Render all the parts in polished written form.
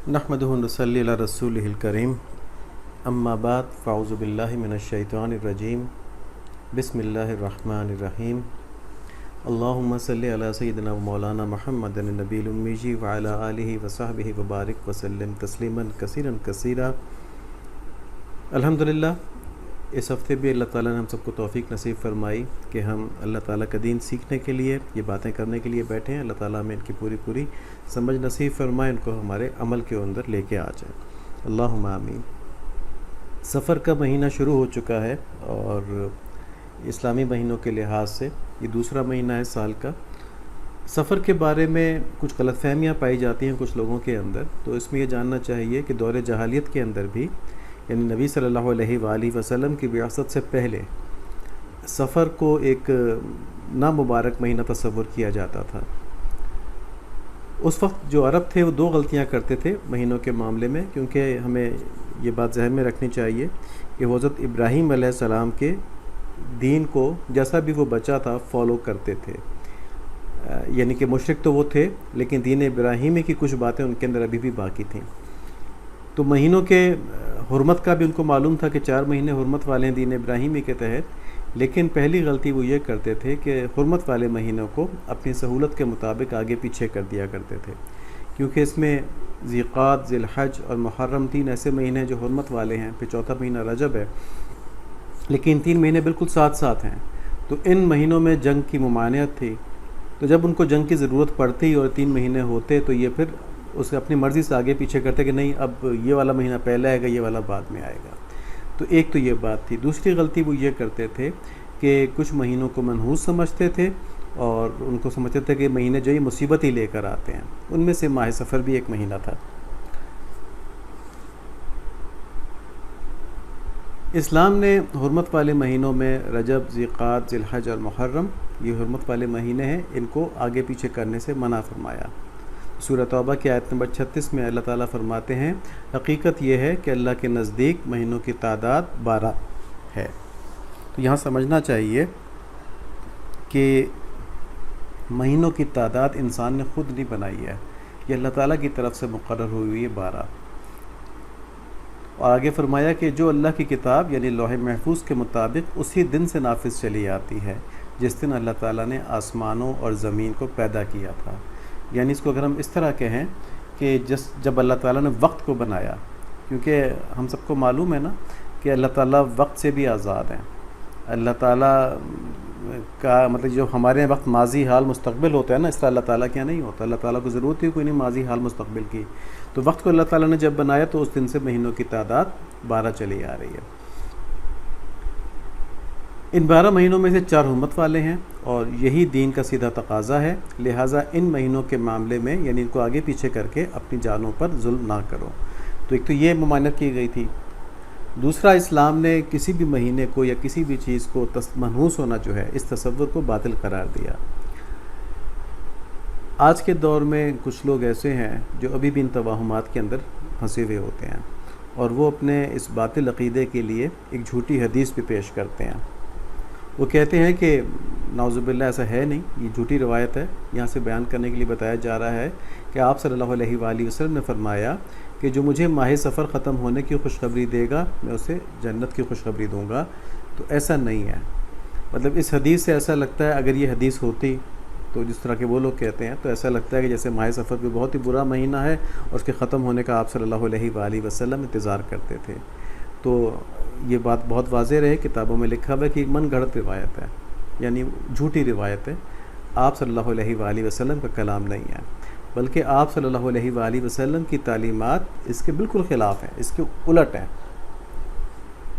نحمدہ ونصلی علی رسولہ الکریم اما بعد فاعوذ باللہ من الشیطان الرجیم بسم اللہ الرحمن الرحیم اللہم صلی علی سیدنا و مولانا محمد النبی الامی وعلی آلہ وصحبہ وبارک وسلم تسلیما کثیرا کثیرا۔ الحمدللہ اس ہفتے بھی اللہ تعالیٰ نے ہم سب کو توفیق نصیب فرمائی کہ ہم اللہ تعالیٰ کا دین سیکھنے کے لیے، یہ باتیں کرنے کے لیے بیٹھے ہیں۔ اللہ تعالیٰ ہمیں ان کی پوری سمجھ نصیب فرمائے، ان کو ہمارے عمل کے اندر لے کے آ جائے، اللہم آمین۔ سفر کا مہینہ شروع ہو چکا ہے اور اسلامی مہینوں کے لحاظ سے یہ دوسرا مہینہ ہے سال کا۔ سفر کے بارے میں کچھ غلط فہمیاں پائی جاتی ہیں کچھ لوگوں کے اندر، تو اس میں یہ جاننا چاہیے کہ دور جاہلیت کے اندر بھی، یعنی نبی صلی اللہ علیہ وآلہ وسلم کی بعثت سے پہلے سفر کو ایک نامبارک مہینہ تصور کیا جاتا تھا۔ اس وقت جو عرب تھے وہ دو غلطیاں کرتے تھے مہینوں کے معاملے میں، کیونکہ ہمیں یہ بات ذہن میں رکھنی چاہیے کہ حضرت ابراہیم علیہ السلام کے دین کو جیسا بھی وہ بچا تھا فالو کرتے تھے، یعنی کہ مشرک تو وہ تھے لیکن دین ابراہیمی کی کچھ باتیں ان کے اندر ابھی بھی باقی تھیں۔ تو مہینوں کے حرمت کا بھی ان کو معلوم تھا کہ 4 مہینے حرمت والے ہیں دین ابراہیمی کے تحت، لیکن پہلی غلطی وہ یہ کرتے تھے کہ حرمت والے مہینوں کو اپنی سہولت کے مطابق آگے پیچھے کر دیا کرتے تھے، کیونکہ اس میں ذی-القعدہ، ذی الحج اور محرم 3 ایسے مہینے ہیں جو حرمت والے ہیں، پھر چوتھا مہینہ رجب ہے، لیکن 3 مہینے بالکل ساتھ ہیں۔ تو ان مہینوں میں جنگ کی ممانعت تھی، تو جب ان کو جنگ کی ضرورت پڑتی اور 3 مہینے ہوتے تو یہ پھر اس اپنی مرضی سے آگے پیچھے کرتے کہ نہیں اب یہ والا مہینہ پہلے آئے گا، یہ والا بعد میں آئے گا۔ تو ایک تو یہ بات تھی۔ دوسری غلطی وہ یہ کرتے تھے کہ کچھ مہینوں کو منحوس سمجھتے تھے اور ان کو سمجھتے تھے کہ مہینے جو یہ مصیبت ہی لے کر آتے ہیں، ان میں سے ماہ سفر بھی ایک مہینہ تھا۔ اسلام نے حرمت والے مہینوں میں رجب، ذی-القعدہ، ذی الحج اور محرم، یہ حرمت والے مہینے ہیں، ان کو آگے پیچھے کرنے سے منع فرمایا۔ سورہ توبہ کی آیت نمبر 36 میں اللہ تعالیٰ فرماتے ہیں، حقیقت یہ ہے کہ اللہ کے نزدیک مہینوں کی تعداد 12 ہے۔ تو یہاں سمجھنا چاہیے کہ مہینوں کی تعداد انسان نے خود نہیں بنائی ہے، یہ اللہ تعالیٰ کی طرف سے مقرر ہوئی ہے 12۔ اور آگے فرمایا کہ جو اللہ کی کتاب یعنی لوح محفوظ کے مطابق اسی دن سے نافذ چلی آتی ہے جس دن اللہ تعالیٰ نے آسمانوں اور زمین کو پیدا کیا تھا۔ یعنی اس کو اگر ہم اس طرح کہیں کہ جب اللہ تعالیٰ نے وقت کو بنایا، کیونکہ ہم سب کو معلوم ہے نا کہ اللہ تعالیٰ وقت سے بھی آزاد ہیں۔ اللہ تعالیٰ کا مطلب جو ہمارے وقت ماضی، حال، مستقبل ہوتا ہے نا، اس طرح اللہ تعالیٰ کیا نہیں ہوتا۔ اللہ تعالیٰ کو ضرورت ہی کوئی نہیں ماضی، حال، مستقبل کی۔ تو وقت کو اللہ تعالیٰ نے جب بنایا تو اس دن سے مہینوں کی تعداد 12 چلی آ رہی ہے۔ ان 12 مہینوں میں سے 4 حرمت والے ہیں اور یہی دین کا سیدھا تقاضا ہے، لہٰذا ان مہینوں کے معاملے میں یعنی ان کو آگے پیچھے کر کے اپنی جانوں پر ظلم نہ کرو۔ تو ایک تو یہ ممانعت کی گئی تھی۔ دوسرا، اسلام نے کسی بھی مہینے کو یا کسی بھی چیز کو منحوس ہونا جو ہے اس تصور کو باطل قرار دیا۔ آج کے دور میں کچھ لوگ ایسے ہیں جو ابھی بھی ان توہمات کے اندر پھنسے ہوئے ہوتے ہیں اور وہ اپنے اس باطل عقیدے کے لیے ایک جھوٹی حدیث بھی پیش کرتے ہیں۔ وہ کہتے ہیں کہ نعوذ باللہ ایسا ہے نہیں، یہ جھوٹی روایت ہے۔ یہاں سے بیان کرنے کے لیے بتایا جا رہا ہے کہ آپ صلی اللہ علیہ وآلہ وسلم نے فرمایا کہ جو مجھے ماہ سفر ختم ہونے کی خوشخبری دے گا میں اسے جنت کی خوشخبری دوں گا۔ تو ایسا نہیں ہے، مطلب اس حدیث سے ایسا لگتا ہے اگر یہ حدیث ہوتی تو جس طرح کے وہ لوگ کہتے ہیں تو ایسا لگتا ہے کہ جیسے ماہ سفر بھی بہت ہی برا مہینہ ہے اور اس کے ختم ہونے کا آپ صلی اللہ علیہ وآلہ وسلم انتظار کرتے تھے۔ تو یہ بات بہت واضح رہے، کتابوں میں لکھا ہوا ہے کہ ایک من گھڑت روایت ہے، یعنی جھوٹی روایت ہے، آپ صلی اللہ علیہ وآلہ وسلم کا کلام نہیں ہے، بلکہ آپ صلی اللہ علیہ وآلہ وسلم کی تعلیمات اس کے بالکل خلاف ہیں، اس کے الٹ ہیں۔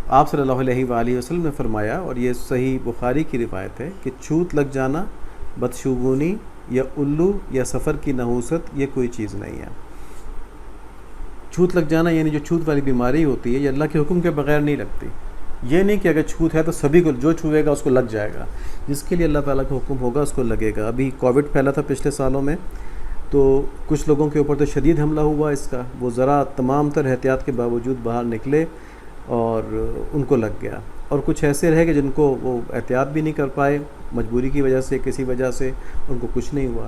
آپ صلی اللہ علیہ وآلہ وسلم نے فرمایا، اور یہ صحیح بخاری کی روایت ہے، کہ چھوت لگ جانا، بدشگونی یا الو یا سفر کی نحوست یہ کوئی چیز نہیں ہے۔ چھوت لگ جانا یعنی جو چھوت والی بیماری ہوتی ہے یہ اللہ کے حکم کے بغیر نہیں لگتی۔ یہ نہیں کہ اگر چھوت ہے تو سبھی کو جو چھوئے گا اس کو لگ جائے گا، جس کے لیے اللہ تعالیٰ کا حکم ہوگا اس کو لگے گا۔ ابھی کووڈ پھیلا تھا پچھلے سالوں میں، تو کچھ لوگوں کے اوپر تو شدید حملہ ہوا اس کا، وہ ذرا تمام تر احتیاط کے باوجود باہر نکلے اور ان کو لگ گیا، اور کچھ ایسے رہے کہ جن کو وہ احتیاط بھی نہیں کر پائے، مجبوری کی وجہ سے، کسی وجہ سے ان کو کچھ نہیں ہوا۔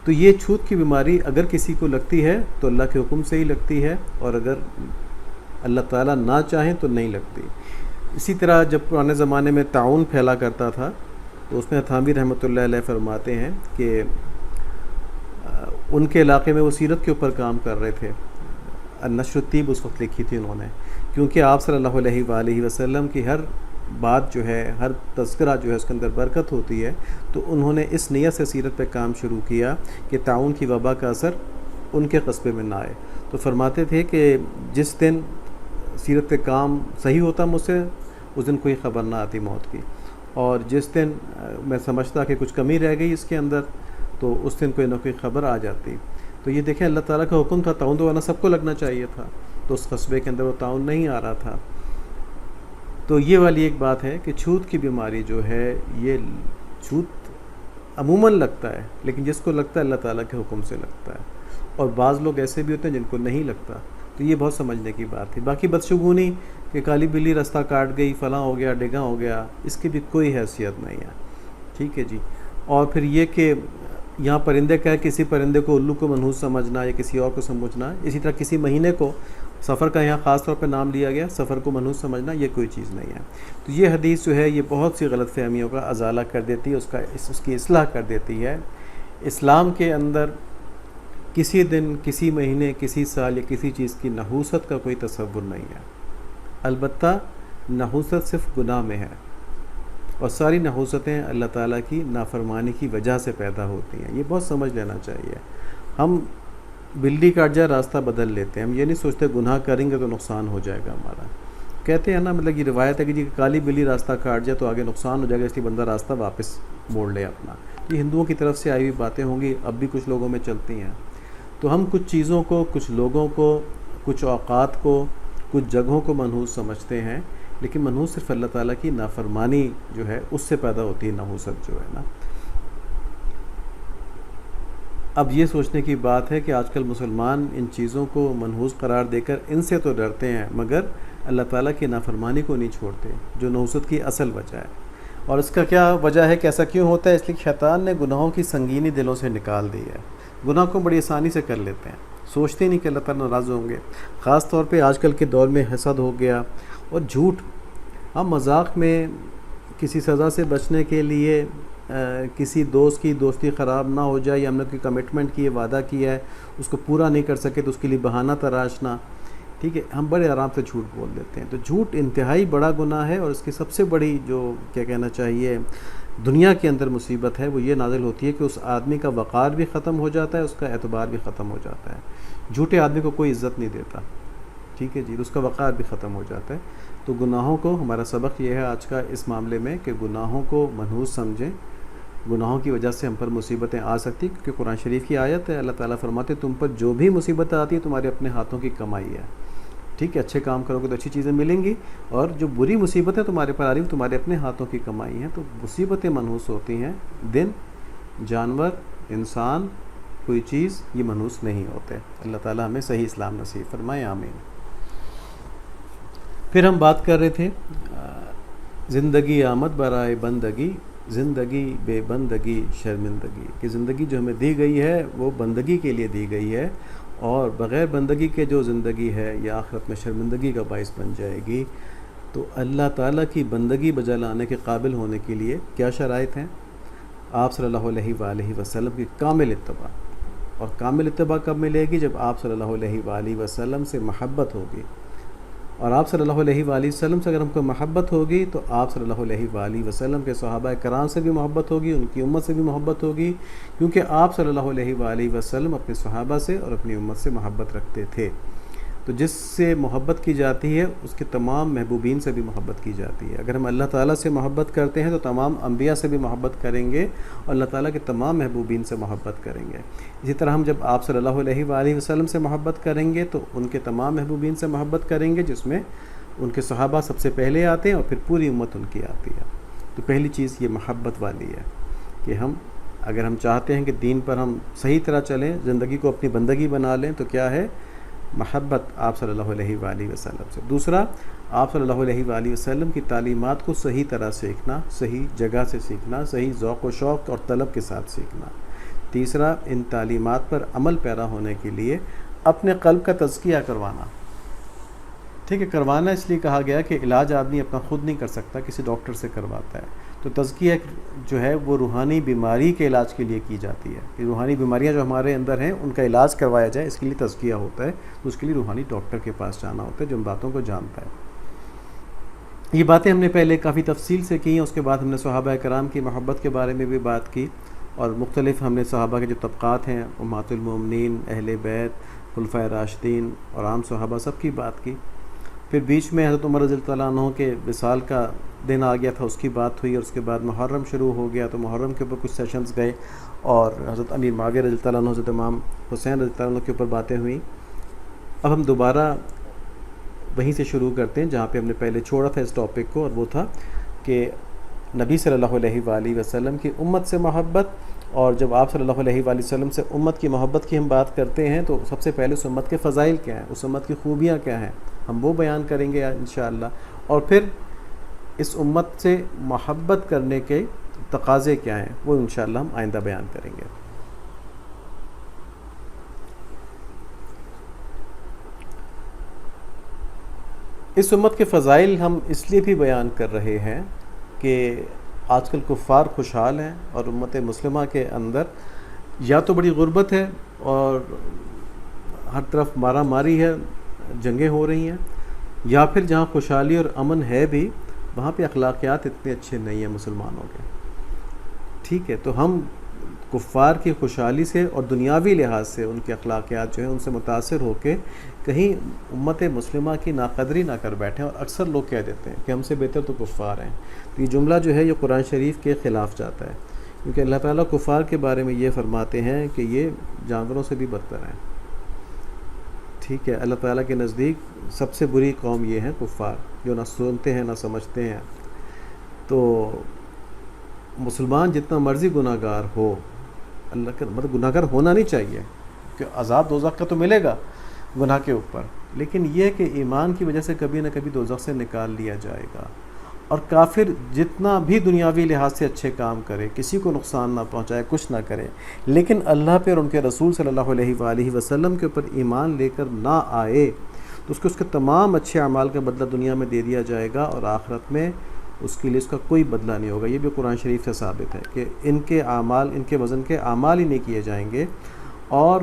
تو یہ چھوت کی بیماری اگر کسی کو لگتی ہے تو اللہ کے حکم سے ہی لگتی ہے، اور اگر اللہ تعالیٰ نہ چاہیں تو نہیں لگتی۔ اسی طرح جب پرانے زمانے میں تعاون پھیلا کرتا تھا تو اس میں تھانوی رحمۃ اللہ علیہ فرماتے ہیں کہ ان کے علاقے میں وہ سیرت کے اوپر کام کر رہے تھے، النشر الطیب اس وقت لکھی تھی انہوں نے، کیونکہ آپ صلی اللہ علیہ وآلہ وسلم کی ہر بات جو ہے، ہر تذکرہ جو ہے اس کے اندر برکت ہوتی ہے، تو انہوں نے اس نیت سے سیرت پہ کام شروع کیا کہ تعاون کی وبا کا اثر ان کے قصبے میں نہ آئے۔ تو فرماتے تھے کہ جس دن سیرت پہ کام صحیح ہوتا مجھ سے، اس دن کوئی خبر نہ آتی موت کی، اور جس دن میں سمجھتا کہ کچھ کمی رہ گئی اس کے اندر تو اس دن کوئی نہ کوئی خبر آ جاتی۔ تو یہ دیکھیں اللہ تعالیٰ کا حکم تھا، تعاون تو ورنہ سب کو لگنا چاہیے تھا، تو اس قصبے کے اندر وہ تعاون نہیں آ رہا تھا۔ تو یہ والی ایک بات ہے کہ چھوت کی بیماری جو ہے، یہ چھوت عموماً لگتا ہے، لیکن جس کو لگتا ہے اللہ تعالیٰ کے حکم سے لگتا ہے، اور بعض لوگ ایسے بھی ہوتے ہیں جن کو نہیں لگتا، تو یہ بہت سمجھنے کی بات تھی۔ باقی بدشگونی کہ کالی بلی راستہ کاٹ گئی، فلاں ہو گیا، ڈگا ہو گیا، اس کی بھی کوئی حیثیت نہیں ہے، ٹھیک ہے جی۔ اور پھر یہ کہ یہاں پرندے کا ہے، کسی پرندے کو الو کو منحوس سمجھنا یا کسی اور کو سمجھنا، اسی طرح کسی مہینے کو، سفر کا یہاں خاص طور پہ نام لیا گیا، سفر کو منحوس سمجھنا، یہ کوئی چیز نہیں ہے۔ تو یہ حدیث جو ہے یہ بہت سی غلط فہمیوں کا ازالہ کر دیتی ہے، اس کی اصلاح کر دیتی ہے۔ اسلام کے اندر کسی دن، کسی مہینے، کسی سال یا کسی چیز کی نحوست کا کوئی تصور نہیں ہے۔ البتہ نحوست صرف گناہ میں ہے، اور ساری نحوستیں اللہ تعالیٰ کی نافرمانی کی وجہ سے پیدا ہوتی ہیں، یہ بہت سمجھ لینا چاہیے۔ ہم بلی کاٹ جائے راستہ بدل لیتے ہیں، ہم یہ نہیں سوچتے گناہ کریں گے تو نقصان ہو جائے گا ہمارا۔ کہتے ہیں نا، مطلب یہ روایت ہے کہ جی کالی بلی راستہ کاٹ جائے تو آگے نقصان ہو جائے گا، اس لیے بندہ راستہ واپس موڑ لے اپنا۔ یہ ہندوؤں کی طرف سے آئی ہوئی باتیں ہوں گی، اب بھی کچھ لوگوں میں چلتی ہیں۔ تو ہم کچھ چیزوں کو، کچھ لوگوں کو، کچھ اوقات کو، کچھ جگہوں کو منحوس سمجھتے ہیں، لیکن منحوس صرف اللہ تعالیٰ کی نافرمانی جو ہے اس سے پیدا ہوتی ہے نحوست جو ہے نا۔ اب یہ سوچنے کی بات ہے کہ آج کل مسلمان ان چیزوں کو منحوس قرار دے کر ان سے تو ڈرتے ہیں، مگر اللہ تعالیٰ کی نافرمانی کو نہیں چھوڑتے، جو نحوست کی اصل وجہ ہے۔ اور اس کا کیا وجہ ہے کہ ایسا کیوں ہوتا ہے؟ اس لیے شیطان نے گناہوں کی سنگینی دلوں سے نکال دی ہے، گناہ کو بڑی آسانی سے کر لیتے ہیں، سوچتے نہیں کہ اللہ تعالیٰ ناراض ہوں گے۔ خاص طور پہ آج کل کے دور میں حسد ہو گیا، اور جھوٹ۔ ہم مذاق میں کسی سزا سے بچنے کے لیے کسی دوست کی دوستی خراب نہ ہو جائے، یا ہم نے کوئی کمٹمنٹ کی ہے، وعدہ کیا ہے، اس کو پورا نہیں کر سکے تو اس کے لیے بہانہ تراشنا، ٹھیک ہے، ہم بڑے آرام سے جھوٹ بول دیتے ہیں۔ تو جھوٹ انتہائی بڑا گناہ ہے، اور اس کی سب سے بڑی جو کیا کہنا چاہیے دنیا کے اندر مصیبت ہے وہ یہ نازل ہوتی ہے کہ اس آدمی کا وقار بھی ختم ہو جاتا ہے، اس کا اعتبار بھی ختم ہو جاتا ہے۔ جھوٹے آدمی کو کوئی عزت نہیں دیتا، ٹھیک ہے جی، اس کا وقار بھی ختم ہو جاتا ہے۔ تو گناہوں کو، ہمارا سبق یہ ہے آج کا اس معاملے میں کہ گناہوں کو منحوس سمجھیں۔ گناہوں کی وجہ سے ہم پر مصیبتیں آ سکتی، کیونکہ قرآن شریف کی آیت ہے، اللہ تعالیٰ فرماتے تم پر جو بھی مصیبتیں آتی ہیں تمہارے اپنے ہاتھوں کی کمائی ہے، ٹھیک ہے، اچھے کام کرو گے تو اچھی چیزیں ملیں گی، اور جو بری مصیبتیں تمہارے پر آ رہی ہیں تمہارے اپنے ہاتھوں کی کمائی ہیں۔ تو مصیبتیں منحوس ہوتی ہیں، دن، جانور، انسان، کوئی چیز، یہ منحوس نہیں ہوتے۔ اللہ تعالیٰ ہمیں صحیح اسلام نصیب فرمائے، آمین۔ پھر ہم بات کر رہے تھے زندگی آمد برائے بندگی، زندگی بے بندگی شرمندگی، کہ زندگی جو ہمیں دی گئی ہے وہ بندگی کے لیے دی گئی ہے، اور بغیر بندگی کے جو زندگی ہے یہ آخرت میں شرمندگی کا باعث بن جائے گی۔ تو اللہ تعالیٰ کی بندگی بجا لانے کے قابل ہونے کے لیے کیا شرائط ہیں؟ آپ صلی اللہ علیہ وآلہ وسلم کی کامل اتباع، اور کامل اتباع کب ملے گی؟ جب آپ صلی اللہ علیہ وآلہ وسلم سے محبت ہوگی، اور آپ صلی اللہ علیہ وآلہ وسلم سے اگر ہم کو محبت ہوگی تو آپ صلی اللہ علیہ وآلہ وسلم کے صحابہ کرام سے بھی محبت ہوگی، ان کی امت سے بھی محبت ہوگی، کیونکہ آپ صلی اللہ علیہ وآلہ وسلم اپنے صحابہ سے اور اپنی امت سے محبت رکھتے تھے۔ تو جس سے محبت کی جاتی ہے اس کے تمام محبوبین سے بھی محبت کی جاتی ہے۔ اگر ہم اللہ تعالیٰ سے محبت کرتے ہیں تو تمام انبیاء سے بھی محبت کریں گے، اور اللہ تعالیٰ کے تمام محبوبین سے محبت کریں گے۔ اسی طرح ہم جب آپ صلی اللہ علیہ وآلہ وسلم سے محبت کریں گے تو ان کے تمام محبوبین سے محبت کریں گے، جس میں ان کے صحابہ سب سے پہلے آتے ہیں اور پھر پوری امت ان کی آتی ہے۔ تو پہلی چیز یہ محبت والی ہے کہ اگر ہم چاہتے ہیں کہ دین پر ہم صحیح طرح چلیں، زندگی کو اپنی بندگی بنا لیں، تو کیا ہے؟ محبت آپ صلی اللہ علیہ وآلہ وسلم سے۔ دوسرا، آپ صلی اللہ علیہ وآلہ وسلم کی تعلیمات کو صحیح طرح سیکھنا، صحیح جگہ سے سیکھنا، صحیح ذوق و شوق اور طلب کے ساتھ سیکھنا۔ تیسرا، ان تعلیمات پر عمل پیرا ہونے کے لیے اپنے قلب کا تزکیہ کروانا. ٹھیک ہے، کروانا اس لیے کہا گیا کہ علاج آدمی اپنا خود نہیں کر سکتا، کسی ڈاکٹر سے کرواتا ہے. تو تزکیہ جو ہے وہ روحانی بیماری کے علاج کے لیے کی جاتی ہے، کہ روحانی بیماریاں جو ہمارے اندر ہیں ان کا علاج کروایا جائے، اس کے لیے تزکیہ ہوتا ہے. تو اس کے لیے روحانی ڈاکٹر کے پاس جانا ہوتا ہے جو ان باتوں کو جانتا ہے. یہ باتیں ہم نے پہلے کافی تفصیل سے کی ہیں. اس کے بعد ہم نے صحابہ کرام کی محبت کے بارے میں بھی بات کی، اور مختلف ہم نے صحابہ کے جو طبقات ہیں، امہات المومنین، اہل بیت، خلفائے راشدین اور عام صحابہ، سب کی بات کی. پھر بیچ میں حضرت عمر رضی اللہ عنہ کے وصال کا دن آ گیا تھا، اس کی بات ہوئی. اور اس کے بعد محرم شروع ہو گیا، تو محرم کے اوپر کچھ سیشنز گئے، اور حضرت امیر معاویہ رضی اللہ عنہ، حضرت امام حسین رضی اللہ عنہ کے اوپر باتیں ہوئیں. اب ہم دوبارہ وہیں سے شروع کرتے ہیں جہاں پہ ہم نے پہلے چھوڑا تھا اس ٹاپک کو، اور وہ تھا کہ نبی صلی اللہ علیہ وآلہ وسلم کی امت سے محبت. اور جب آپ صلی اللہ علیہ وآلہ وسلم سے امت کی محبت کی ہم بات کرتے ہیں تو سب سے پہلے اس امت کے فضائل کیا ہیں، اس امت کی خوبیاں کیا ہیں، ہم وہ بیان کریں گے انشاءاللہ. اور پھر اس امت سے محبت کرنے کے تقاضے کیا ہیں، وہ انشاءاللہ ہم آئندہ بیان کریں گے. اس امت کے فضائل ہم اس لیے بھی بیان کر رہے ہیں کہ آج کل کفار خوشحال ہیں، اور امت مسلمہ کے اندر یا تو بڑی غربت ہے اور ہر طرف مارا ماری ہے، جنگیں ہو رہی ہیں، یا پھر جہاں خوشحالی اور امن ہے بھی وہاں پہ اخلاقیات اتنے اچھے نہیں ہیں مسلمانوں کے. ٹھیک ہے، تو ہم کفار کی خوشحالی سے اور دنیاوی لحاظ سے ان کے اخلاقیات جو ہیں ان سے متاثر ہو کے کہیں امت مسلمہ کی ناقدری نہ کر بیٹھیں. اور اکثر لوگ کہہ دیتے ہیں کہ ہم سے بہتر تو کفار ہیں. تو یہ جملہ جو ہے یہ قرآن شریف کے خلاف جاتا ہے، کیونکہ اللہ تعالیٰ کفار کے بارے میں یہ فرماتے ہیں کہ یہ جانوروں سے بھی بدتر ہیں. ٹھیک ہے، اللہ تعالیٰ کے نزدیک سب سے بری قوم یہ ہیں کفار، جو نہ سنتے ہیں نہ سمجھتے ہیں. تو مسلمان جتنا مرضی گناہ گار ہو، اللہ کا مطلب گناہ گار ہونا نہیں چاہیے، کہ عذاب دوزخ کا تو ملے گا گناہ کے اوپر، لیکن یہ کہ ایمان کی وجہ سے کبھی نہ کبھی دوزخ سے نکال لیا جائے گا. اور کافر جتنا بھی دنیاوی لحاظ سے اچھے کام کرے، کسی کو نقصان نہ پہنچائے، کچھ نہ کرے، لیکن اللہ پہ اور ان کے رسول صلی اللہ علیہ وآلہ وسلم کے اوپر ایمان لے کر نہ آئے، تو اس کو اس کے تمام اچھے اعمال کا بدلہ دنیا میں دے دیا جائے گا، اور آخرت میں اس کے لیے اس کا کوئی بدلہ نہیں ہوگا. یہ بھی قرآن شریف سے ثابت ہے کہ ان کے اعمال، ان کے وزن کے اعمال ہی نہیں کیے جائیں گے. اور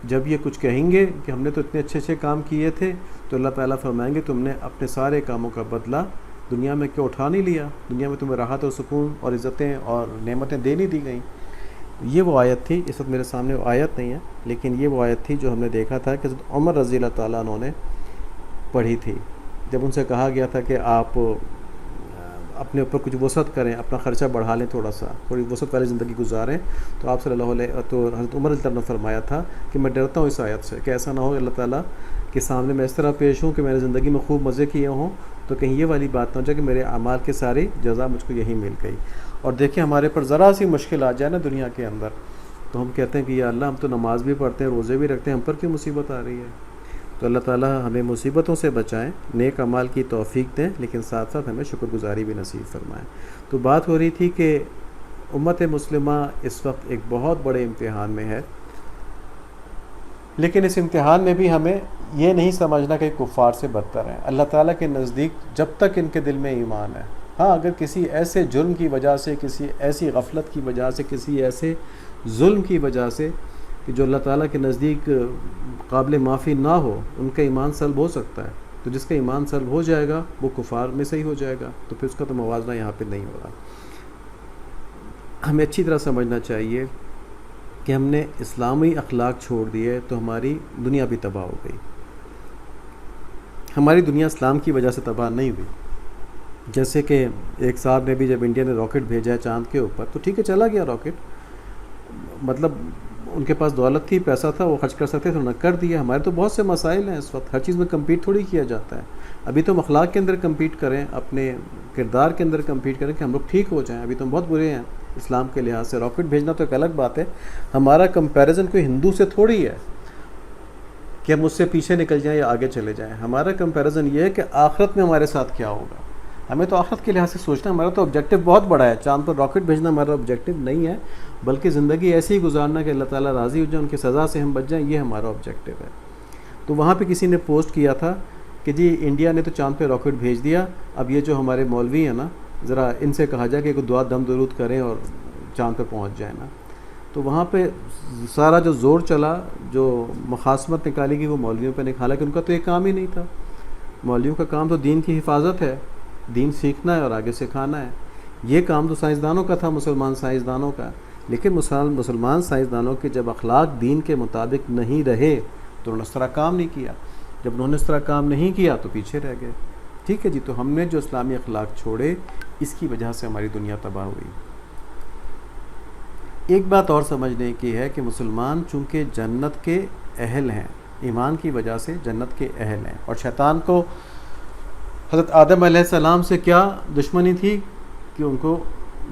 جب یہ کچھ کہیں گے کہ ہم نے تو اتنے اچھے اچھے کام کیے تھے، تو اللہ تعالیٰ فرمائیں گے تم نے اپنے سارے کاموں کا بدلہ دنیا میں کیوں اٹھا نہیں لیا؟ دنیا میں تمہیں راحت و سکون اور عزتیں اور نعمتیں دے نہیں دی گئیں. یہ وہ آیت تھی، اس وقت میرے سامنے وہ آیت نہیں ہے، لیکن یہ وہ آیت تھی جو ہم نے دیکھا تھا کہ حضرت عمر رضی اللہ تعالیٰ عنہ نے پڑھی تھی. جب ان سے کہا گیا تھا کہ آپ اپنے اوپر کچھ وسعت کریں، اپنا خرچہ بڑھا لیں، تھوڑی وسعت والی زندگی گزاریں، تو آپ صلی اللہ علیہ تو حضرت عمر رضی اللہ عنہ نے فرمایا تھا کہ میں ڈرتا ہوں اس آیت سے کہ ایسا نہ ہو اللہ تعالیٰ کے سامنے میں اس طرح پیش ہوں کہ میں نے زندگی میں خوب مزے کیے ہوں، تو کہیں یہ والی بات نہ ہو جائے کہ میرے اعمال کی ساری جزا مجھ کو یہی مل گئی. اور دیکھیں ہمارے پر ذرا سی مشکل آ جائے نا دنیا کے اندر، تو ہم کہتے ہیں کہ یا اللہ ہم تو نماز بھی پڑھتے ہیں، روزے بھی رکھتے ہیں، ہم پر کیوں مصیبت آ رہی ہے؟ تو اللہ تعالیٰ ہمیں مصیبتوں سے بچائیں، نیک اعمال کی توفیق دیں، لیکن ساتھ ساتھ ہمیں شکر گزاری بھی نصیب فرمائیں. تو بات ہو رہی تھی کہ امت مسلمہ اس وقت ایک بہت بڑے امتحان میں ہے، لیکن اس امتحان میں بھی ہمیں یہ نہیں سمجھنا کہ کفار سے بدتر ہیں. اللہ تعالیٰ کے نزدیک جب تک ان کے دل میں ایمان ہے، ہاں اگر کسی ایسے جرم کی وجہ سے، کسی ایسی غفلت کی وجہ سے، کسی ایسے ظلم کی وجہ سے کہ جو اللہ تعالیٰ کے نزدیک قابل معافی نہ ہو، ان کا ایمان سلب ہو سکتا ہے، تو جس کا ایمان سلب ہو جائے گا وہ کفار میں سے ہی ہو جائے گا، تو پھر اس کا تو موازنہ یہاں پہ نہیں ہو رہا. ہمیں اچھی طرح سمجھنا چاہیے کہ ہم نے اسلامی اخلاق چھوڑ دیے تو ہماری دنیا بھی تباہ ہو گئی. ہماری دنیا اسلام کی وجہ سے تباہ نہیں ہوئی. جیسے کہ ایک صاحب نے بھی جب انڈیا نے راکٹ بھیجا ہے چاند کے اوپر، تو ٹھیک ہے چلا گیا راکٹ، مطلب ان کے پاس دولت تھی، پیسہ تھا، وہ خرچ کر سکتے تھے، انہوں نے کر دیا. ہمارے تو بہت سے مسائل ہیں اس وقت، ہر چیز میں کمپیٹ تھوڑی کیا جاتا ہے. ابھی تو ہم اخلاق کے اندر کمپیٹ کریں، اپنے کردار کے اندر کمپیٹ کریں کہ ہم لوگ ٹھیک ہو جائیں. ابھی تو ہم بہت برے ہیں اسلام کے لحاظ سے. راکٹ بھیجنا تو ایک الگ بات ہے، ہمارا کمپیریزن کوئی ہندو سے تھوڑی ہے کہ ہم اس سے پیچھے نکل جائیں یا آگے چلے جائیں. ہمارا کمپیریزن یہ ہے کہ آخرت میں ہمارے ساتھ کیا ہوگا. ہمیں تو آخرت کے لحاظ سے سوچنا، ہمارا تو آبجیکٹو بہت بڑا ہے. چاند پر راکٹ بھیجنا ہمارا آبجیکٹو نہیں ہے، بلکہ زندگی ایسی ہی گزارنا کہ اللہ تعالیٰ راضی ہو جائیں، ان کی سزا سے ہم بچ جائیں، یہ ہمارا آبجیکٹو ہے. تو وہاں پہ کسی نے پوسٹ کیا تھا کہ جی انڈیا نے تو چاند پہ راکٹ بھیج دیا، اب یہ جو ہمارے مولوی ہیں نا، ذرا ان سے کہا جائے کہ کوئی دعا دم درود کریں اور چاند پہ پہنچ جائیں نا. تو وہاں پہ سارا جو زور چلا، جو مخاصمت نکالی گئی وہ مولویوں پہ نکالا کہ ان کا تو یہ کام ہی نہیں تھا. مولویوں کا کام تو دین کی حفاظت ہے، دین سیکھنا ہے اور آگے سکھانا ہے. یہ کام تو سائنسدانوں کا تھا، مسلمان سائنسدانوں کا. لیکن مسلمان سائنسدانوں کے جب اخلاق دین کے مطابق نہیں رہے تو انہوں نے اس طرح کام نہیں کیا. جب انہوں نے اس طرح کام نہیں کیا تو پیچھے رہ گئے. ٹھیک ہے جی. تو ہم نے جو اسلامی اخلاق چھوڑے، اس کی وجہ سے ہماری دنیا تباہ ہوئی. ایک بات اور سمجھنے کی ہے کہ مسلمان چونکہ جنت کے اہل ہیں، ایمان کی وجہ سے جنت کے اہل ہیں. اور شیطان کو حضرت آدم علیہ السلام سے کیا دشمنی تھی کہ ان کو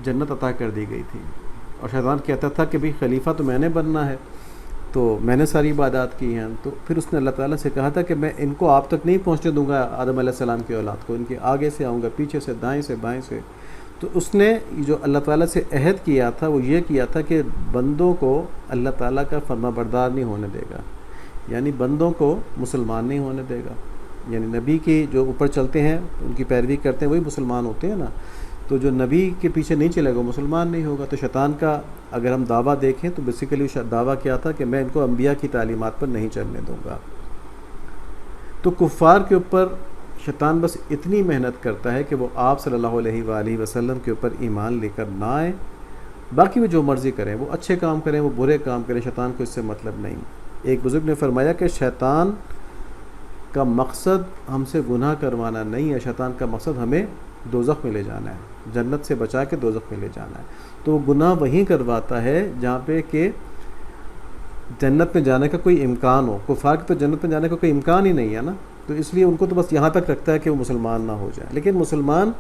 جنت عطا کر دی گئی تھی. اور شیطان کہتا تھا کہ بھئی خلیفہ تو میں نے بننا ہے، تو میں نے ساری عبادات کی ہیں. تو پھر اس نے اللہ تعالیٰ سے کہا تھا کہ میں ان کو آپ تک نہیں پہنچنے دوں گا، آدم علیہ السلام کی اولاد کو، ان کے آگے سے آؤں گا، پیچھے سے، دائیں سے، بائیں سے. تو اس نے جو اللہ تعالیٰ سے عہد کیا تھا وہ یہ کیا تھا کہ بندوں کو اللہ تعالیٰ کا فرما بردار نہیں ہونے دے گا، یعنی بندوں کو مسلمان نہیں ہونے دے گا. یعنی نبی کی جو اوپر چلتے ہیں، ان کی پیروی کرتے ہیں، وہی مسلمان ہوتے ہیں نا. تو جو نبی کے پیچھے نہیں چلے گا مسلمان نہیں ہوگا. تو شیطان کا اگر ہم دعویٰ دیکھیں تو بیسیکلی دعویٰ کیا تھا کہ میں ان کو انبیاء کی تعلیمات پر نہیں چلنے دوں گا. تو کفار کے اوپر شیطان بس اتنی محنت کرتا ہے کہ وہ آپ صلی اللہ علیہ وآلہ وسلم کے اوپر ایمان لے کر نہ آئیں. باقی وہ جو مرضی کریں، وہ اچھے کام کریں، وہ برے کام کریں، شیطان کو اس سے مطلب نہیں. ایک بزرگ نے فرمایا کہ شیطان کا مقصد ہم سے گناہ کروانا نہیں ہے، شیطان کا مقصد ہمیں دوزخ میں لے جانا ہے، جنت سے بچا کے دوزخ میں لے جانا ہے. تو وہ گناہ وہیں کرواتا ہے جہاں پہ کہ جنت میں جانے کا کوئی امکان ہو. کفار کے تو جنت میں جانے کا کوئی امکان ہی نہیں ہے نا. تو اس لیے ان کو تو بس یہاں تک رکھتا ہے کہ وہ مسلمان نہ ہو جائے. لیکن مسلمان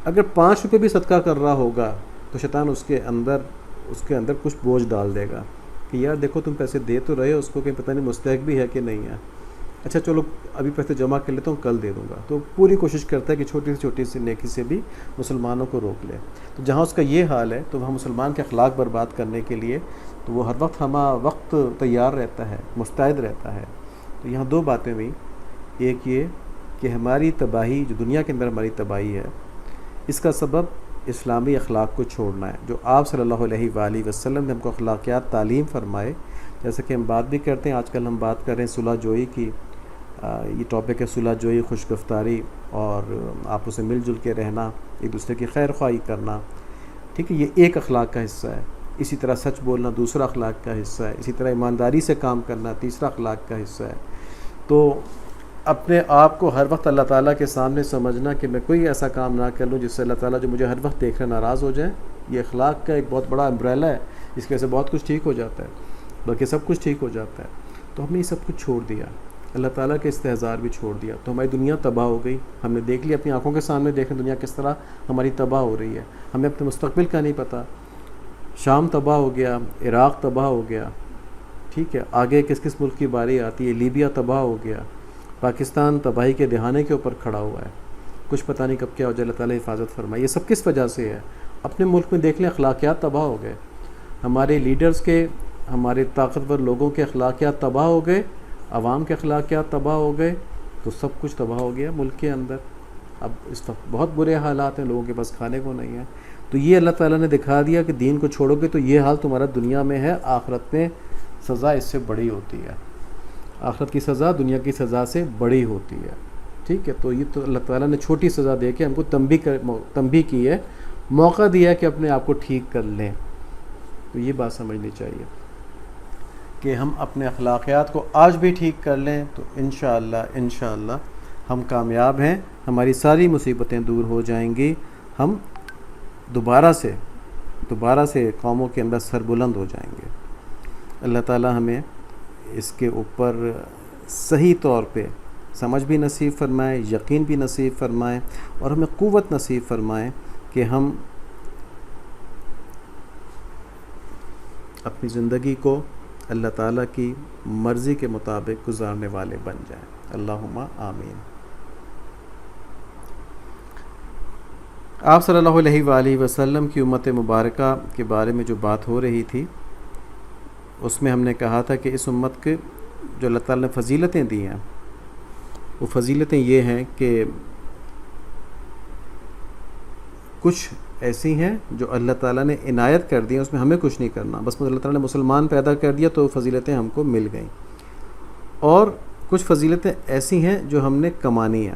اگر 5 روپے بھی صدقہ کر رہا ہوگا تو شیطان اس کے اندر کچھ بوجھ ڈال دے گا کہ یار دیکھو تم پیسے دے تو رہے ہو اس کو، کہ پتہ نہیں مستحق بھی ہے کہ نہیں ہے. اچھا چلو ابھی پیسے جمع کر لیتا ہوں، کل دے دوں گا. تو پوری کوشش کرتا ہے کہ چھوٹی سے چھوٹی سی نیکی سے بھی مسلمانوں کو روک لے. تو جہاں اس کا یہ حال ہے تو وہاں مسلمان کے اخلاق برباد کرنے کے لیے تو وہ ہر وقت تیار رہتا ہے، مستعد رہتا ہے. تو یہاں 2 باتیں ہوئی. ایک یہ کہ ہماری تباہی، جو دنیا کے اندر ہماری تباہی ہے، اس کا سبب اسلامی اخلاق کو چھوڑنا ہے. جو آپ صلی اللہ علیہ وآلہ وسلم نے ہم کو اخلاقیات تعلیم فرمائے، جیسا کہ ہم بات بھی کرتے ہیں. آج کل ہم بات کر رہے ہیں صلح جوئی کی. یہ ٹاپک ہے صلح جوئی، خوش گفتاری اور آپوں سے مل جل کے رہنا، ایک دوسرے کی خیر خواہی کرنا. ٹھیک ہے، یہ ایک اخلاق کا حصہ ہے. اسی طرح سچ بولنا دوسرا اخلاق کا حصہ ہے. اسی طرح ایمانداری سے کام کرنا تیسرا اخلاق کا حصہ ہے. تو اپنے آپ کو ہر وقت اللہ تعالیٰ کے سامنے سمجھنا کہ میں کوئی ایسا کام نہ کر لوں جس سے اللہ تعالیٰ جو مجھے ہر وقت دیکھ کر ناراض ہو جائیں. یہ اخلاق کا ایک بہت بڑا امبریلا ہے، اس کی وجہ سے بہت کچھ ٹھیک ہو جاتا ہے، بلکہ سب کچھ ٹھیک ہو جاتا ہے. تو ہم نے یہ سب کچھ چھوڑ دیا، اللہ تعالیٰ کے استحضار بھی چھوڑ دیا. تو ہماری دنیا تباہ ہو گئی. ہم نے دیکھ لیا اپنی آنکھوں کے سامنے، دیکھیں دنیا کس طرح ہماری تباہ ہو رہی ہے. ہمیں اپنے مستقبل کا نہیں پتہ. شام تباہ ہو گیا، عراق تباہ ہو گیا. ٹھیک ہے، آگے کس کس ملک کی باری آتی ہے. لیبیا تباہ ہو گیا، پاکستان تباہی کے دہانے کے اوپر کھڑا ہوا ہے. کچھ پتہ نہیں کب کیا ہو جائے. اللہ تعالیٰ حفاظت فرمائے. یہ سب کس وجہ سے ہے؟ اپنے ملک میں دیکھ لیں اخلاقیات تباہ ہو گئے. ہمارے لیڈرز کے، ہمارے طاقتور لوگوں کے اخلاقیات تباہ ہو گئے، عوام کے اخلاقیات تباہ ہو گئے. تو سب کچھ تباہ ہو گیا ملک کے اندر. اب اس وقت بہت برے حالات ہیں، لوگوں کے پاس کھانے کو نہیں ہے. تو یہ اللہ تعالیٰ نے دکھا دیا کہ دین کو چھوڑو گے تو یہ حال تمہارا دنیا میں ہے، آخرت میں سزا اس سے بڑی ہوتی ہے. آخرت کی سزا دنیا کی سزا سے بڑی ہوتی ہے. ٹھیک ہے، تو یہ تو اللہ تعالیٰ نے چھوٹی سزا دے کے ہم کو تنبیہ کی ہے، موقع دیا ہے کہ اپنے آپ کو ٹھیک کر لیں. تو یہ بات سمجھنی چاہیے کہ ہم اپنے اخلاقیات کو آج بھی ٹھیک کر لیں تو انشاءاللہ ہم کامیاب ہیں. ہماری ساری مصیبتیں دور ہو جائیں گی. ہم دوبارہ سے قوموں کے اندر سربلند ہو جائیں گے. اللہ تعالیٰ ہمیں اس کے اوپر صحیح طور پہ سمجھ بھی نصیب فرمائے، یقین بھی نصیب فرمائے، اور ہمیں قوت نصیب فرمائے کہ ہم اپنی زندگی کو اللہ تعالیٰ کی مرضی کے مطابق گزارنے والے بن جائیں. اللہم آمین. آپ صلی اللہ علیہ وآلہ وسلم کی امت مبارکہ کے بارے میں جو بات ہو رہی تھی اس میں ہم نے کہا تھا کہ اس امت کے جو اللہ تعالیٰ نے فضیلتیں دی ہیں وہ فضیلتیں یہ ہیں کہ کچھ ایسی ہیں جو اللہ تعالیٰ نے عنایت کر دی ہیں، اس میں ہمیں کچھ نہیں کرنا، بس اللہ تعالیٰ نے مسلمان پیدا کر دیا تو فضیلتیں ہم کو مل گئیں، اور کچھ فضیلتیں ایسی ہیں جو ہم نے کمانی